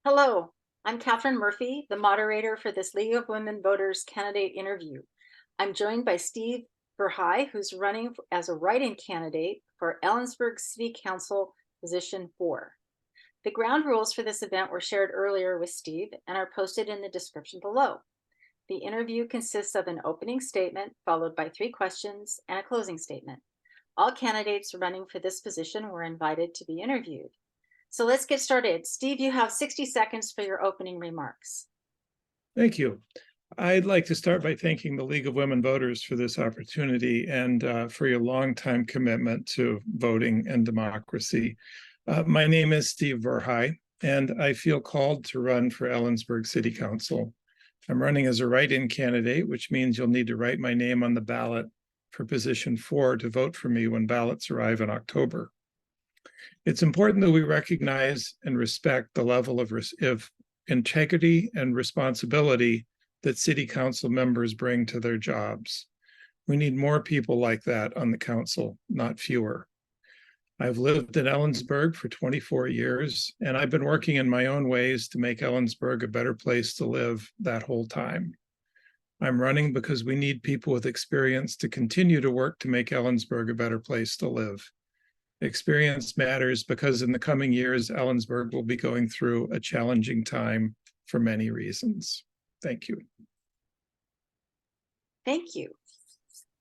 Hello, I'm Katherine Murphy, the moderator for this League of Women Voters candidate interview. I'm joined by Steve Verhey, who's running as a write-in candidate for Ellensburg City Council Position 4. The ground rules for this event were shared earlier with Steve and are posted in the description below. The interview consists of an opening statement followed by 3 questions and a closing statement. All candidates running for this position were invited to be interviewed. So let's get started. Steve, you have 60 seconds for your opening remarks. Thank you. I'd like to start by thanking the League of Women Voters for this opportunity and for your longtime commitment to voting and democracy. My name is Steve Verhey, and I feel called to run for Ellensburg City Council. I'm running as a write-in candidate, which means you'll need to write my name on the ballot for position 4 to vote for me when ballots arrive in October. It's important that we recognize and respect the level of integrity and responsibility that city council members bring to their jobs. We need more people like that on the council, not fewer. I've lived in Ellensburg for 24 years, and I've been working in my own ways to make Ellensburg a better place to live that whole time. I'm running because we need people with experience to continue to work to make Ellensburg a better place to live. Experience matters because in the coming years, Ellensburg will be going through a challenging time for many reasons. Thank you. Thank you.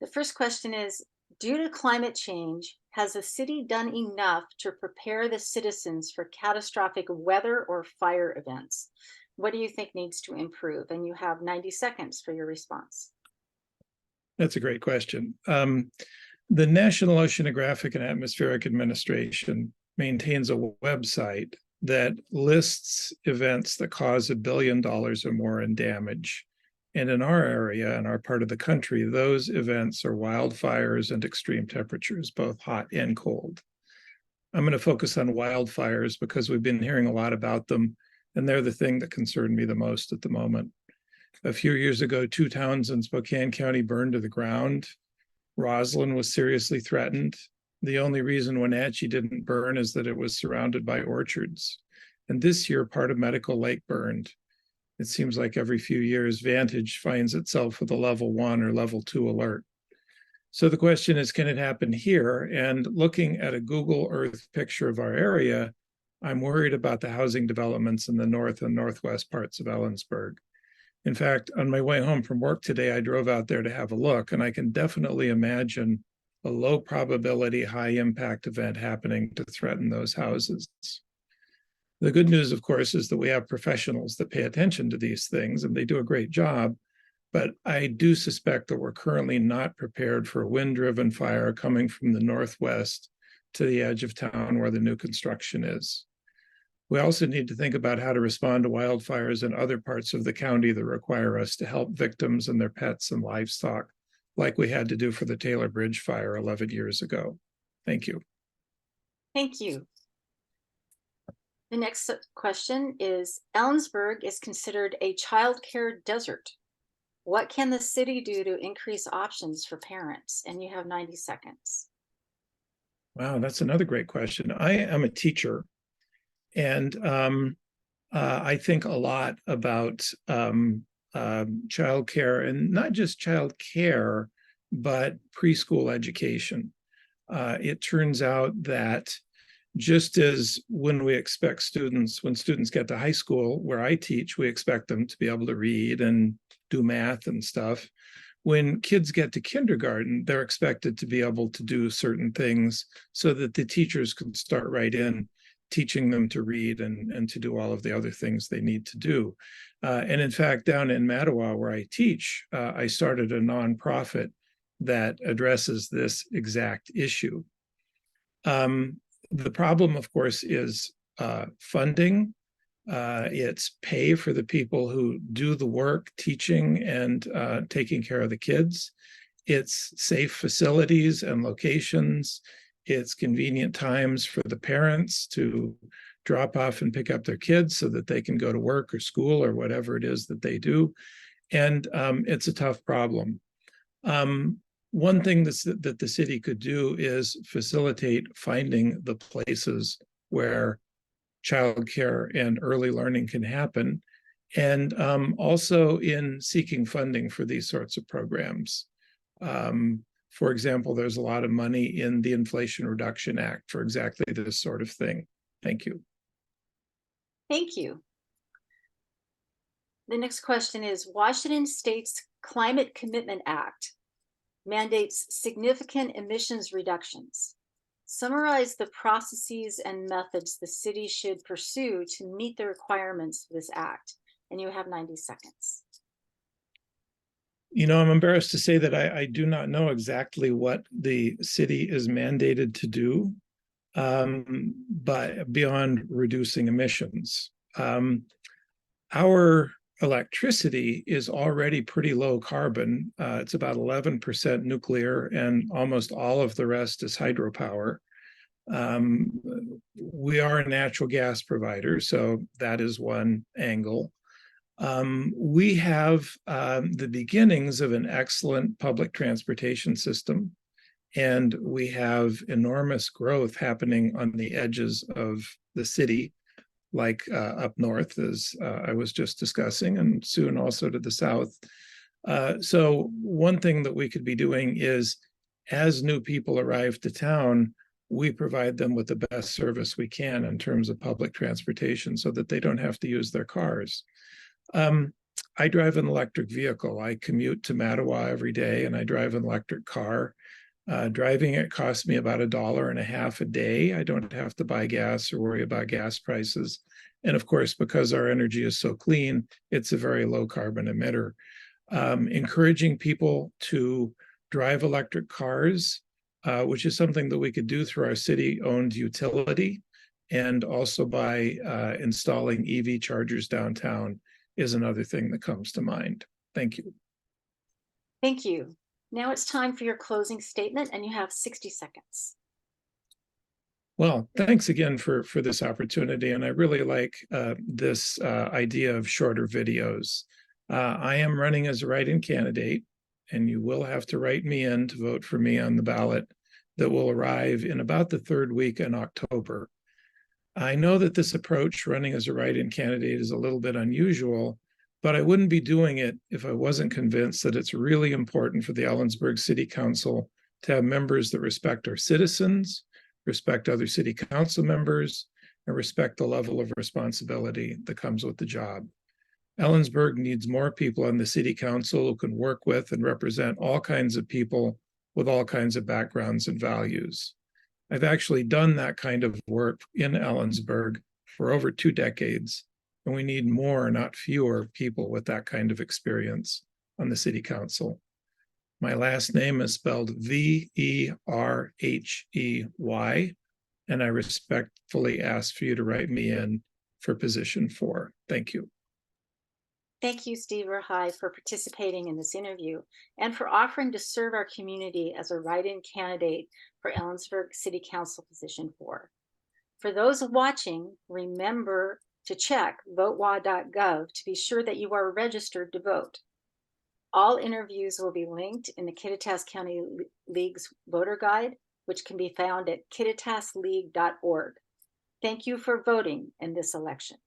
The first question is, due to climate change, has the city done enough to prepare the citizens for catastrophic weather or fire events? What do you think needs to improve? And you have 90 seconds for your response. That's a great question. The National Oceanographic and Atmospheric Administration maintains a website that lists events that cause $1 billion or more in damage. And in our area, in our part of the country, those events are wildfires and extreme temperatures, both hot and cold. I'm going to focus on wildfires because we've been hearing a lot about them, and they're the thing that concern me the most at the moment. A few years ago, 2 towns in Spokane County burned to the ground. Roslyn was seriously threatened. The only reason Wenatchee didn't burn is that it was surrounded by orchards. And this year, part of Medical Lake burned. It seems like every few years, Vantage finds itself with a level 1 or level 2 alert. So the question is, can it happen here? And looking at a Google Earth picture of our area, I'm worried about the housing developments in the north and northwest parts of Ellensburg. In fact, on my way home from work today, I drove out there to have a look, and I can definitely imagine a low probability, high impact event happening to threaten those houses. The good news, of course, is that we have professionals that pay attention to these things, and they do a great job. But I do suspect that we're currently not prepared for a wind-driven fire coming from the northwest to the edge of town where the new construction is. We also need to think about how to respond to wildfires in other parts of the county that require us to help victims and their pets and livestock, like we had to do for the Taylor Bridge fire 11 years ago. Thank you. Thank you. The next question is, Ellensburg is considered a childcare desert. What can the city do to increase options for parents? And you have 90 seconds. Wow, that's another great question. I am a teacher. And I think a lot about childcare, and not just childcare, but preschool education. It turns out that just as when students get to high school, where I teach, we expect them to be able to read and do math and stuff. When kids get to kindergarten, they're expected to be able to do certain things so that the teachers can start right in teaching them to read and to do all of the other things they need to do. And in fact, down in Mattawa, where I teach, I started a nonprofit that addresses this exact issue. The problem, of course, is funding. It's pay for the people who do the work, teaching and taking care of the kids. It's safe facilities and locations. It's convenient times for the parents to drop off and pick up their kids so that they can go to work or school or whatever it is that they do. And it's a tough problem. One thing that the city could do is facilitate finding the places where childcare and early learning can happen, and also in seeking funding for these sorts of programs. For example, there's a lot of money in the Inflation Reduction Act for exactly this sort of thing. Thank you. Thank you. The next question is, Washington State's Climate Commitment Act mandates significant emissions reductions. Summarize the processes and methods the city should pursue to meet the requirements of this act. And you have 90 seconds. You know, I'm embarrassed to say that I do not know exactly what the city is mandated to do, but beyond reducing emissions. Our electricity is already pretty low carbon. It's about 11% nuclear, and almost all of the rest is hydropower. We are a natural gas provider, so that is one angle. We have the beginnings of an excellent public transportation system, and we have enormous growth happening on the edges of the city, like up north, as I was just discussing, and soon also to the south. So one thing that we could be doing is, as new people arrive to town, we provide them with the best service we can in terms of public transportation so that they don't have to use their cars. I drive an electric vehicle. I commute to Mattawa every day, and I drive an electric car. Driving it costs me about $1.50 a day. I don't have to buy gas or worry about gas prices. And of course, because our energy is so clean, it's a very low carbon emitter. Encouraging people to drive electric cars, which is something that we could do through our city-owned utility, and also by installing EV chargers downtown, is another thing that comes to mind. Thank you. Thank you. Now it's time for your closing statement, and you have 60 seconds. Well, thanks again for this opportunity, and I really like this idea of shorter videos. I am running as a write-in candidate, and you will have to write me in to vote for me on the ballot that will arrive in about the third week in October. I know that this approach, running as a write-in candidate, is a little bit unusual, but I wouldn't be doing it if I wasn't convinced that it's really important for the Ellensburg City Council to have members that respect our citizens, respect other city council members, and respect the level of responsibility that comes with the job. Ellensburg needs more people on the city council who can work with and represent all kinds of people with all kinds of backgrounds and values. I've actually done that kind of work in Ellensburg for over 2 decades, and we need more, not fewer, people with that kind of experience on the city council. My last name is spelled Verhey, and I respectfully ask for you to write me in for position 4. Thank you. Thank you, Steve Verhey, for participating in this interview and for offering to serve our community as a write-in candidate for Ellensburg City Council position 4. For those watching, remember to check votewa.gov to be sure that you are registered to vote. All interviews will be linked in the Kittitas County League's voter guide, which can be found at kittitasleague.org. Thank you for voting in this election.